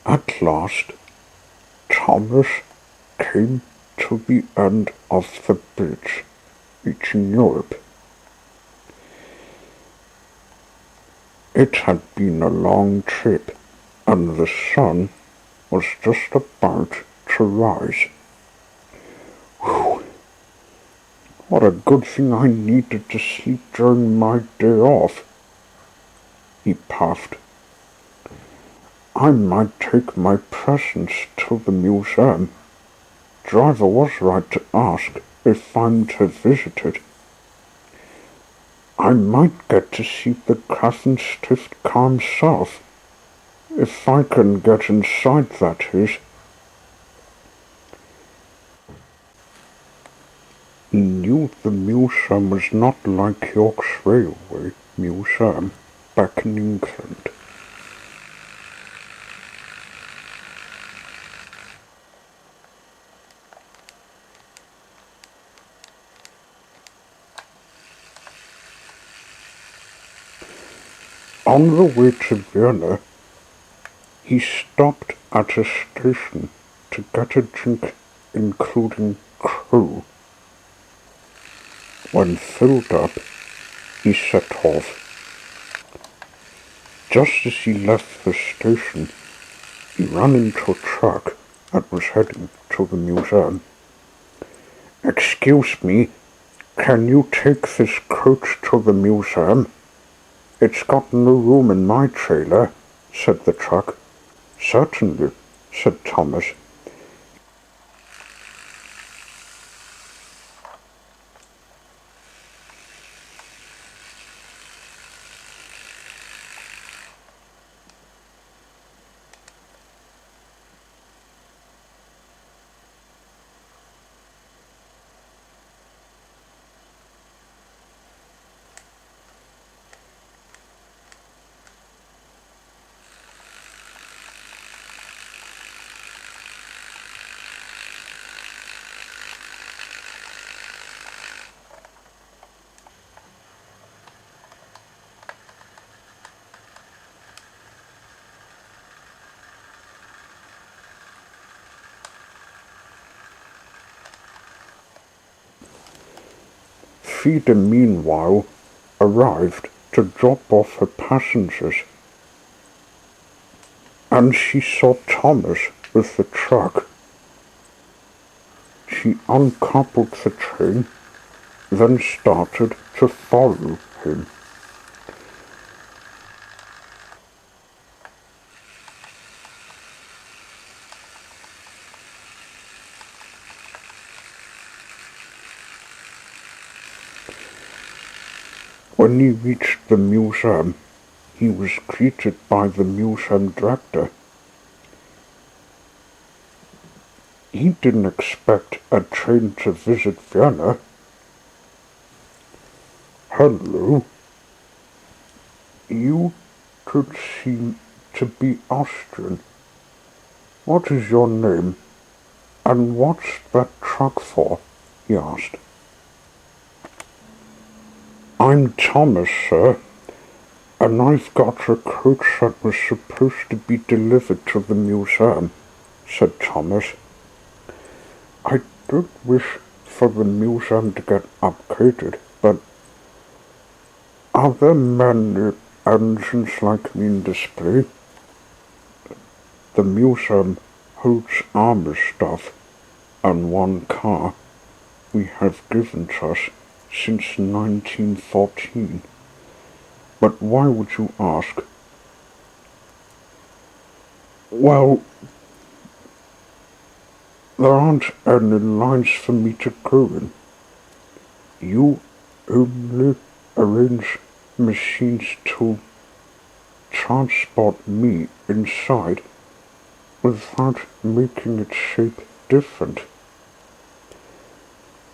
At last, Thomas came to the end of the bridge, reaching Europe. It had been a long trip, and the sun was just about to rise. Whew. What a good thing I needed to sleep during my day off, he puffed. I might take my presents to the museum. Driver was right to ask if I'm to visit it. I might get to see the Graf and Stift car himself, if I can get inside, that is. He knew the museum was not like York's Railway Museum back in England. On the way to Vienna, he stopped at a station to get a drink including crew. When filled up, he set off. Just as he left the station, he ran into a truck that was heading to the museum. "Excuse me, can you take this coach to the museum? It's got no room in my trailer," said the truck. "Certainly," said Thomas. Phaeton meanwhile arrived to drop off her passengers, and she saw Thomas with the truck. She uncoupled the train, then started to follow him. When he reached the museum, he was greeted by the museum director. He didn't expect a train to visit Vienna. "Hello. You could seem to be Austrian. What is your name, and what's that truck for?" he asked. "I'm Thomas, sir, and I've got a coach that was supposed to be delivered to the museum," said Thomas. "I did wish for the museum to get upgraded, but are there many engines like me in display? The museum holds armor stuff and one car we have given to us since 1914. But why would you ask?" "Well, there aren't any lines for me to go in. You only arrange machines to transport me inside without making its shape different.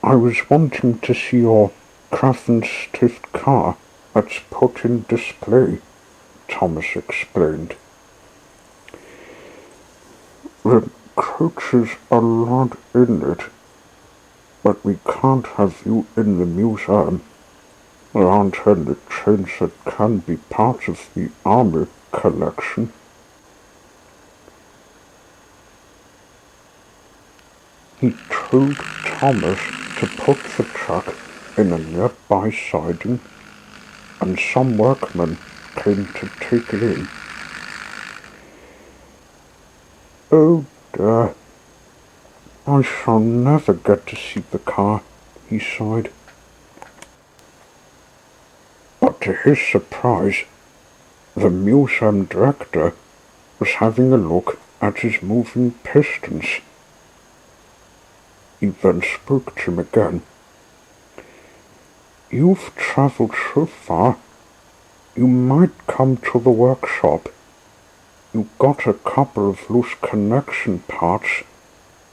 I was wanting to see your Graf and Stift car that's put in display," Thomas explained. "The coach is allowed in it, but we can't have you in the museum. There aren't any trains that can be part of the army collection." He told Thomas to put the truck in a nearby siding, and some workmen came to take it in. "Oh dear, I shall never get to see the car," he sighed. But to his surprise, the museum director was having a look at his moving pistons. He then spoke to him again. "You've travelled so far, you might come to the workshop. You got a couple of loose connection parts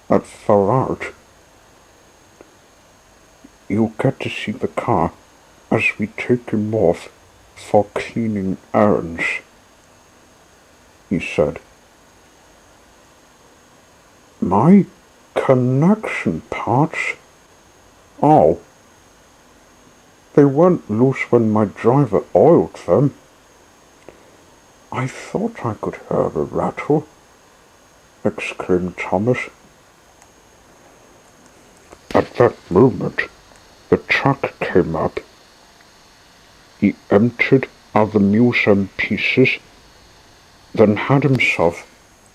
that fell out. You'll get to see the car as we take him off for cleaning errands," he said. "My connection parts? Oh, they weren't loose when my driver oiled them. I thought I could hear a rattle," exclaimed Thomas. At that moment, the truck came up. He emptied other museum pieces, then had himself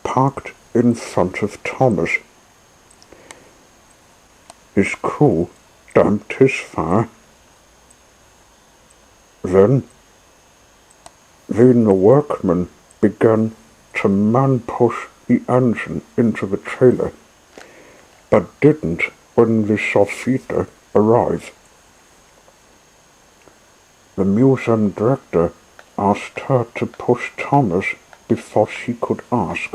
parked in front of Thomas. His crew damped his fire. Then the workmen began to man-push the engine into the trailer, but didn't when they saw Phaeton arrive. The museum director asked her to push Thomas before she could ask.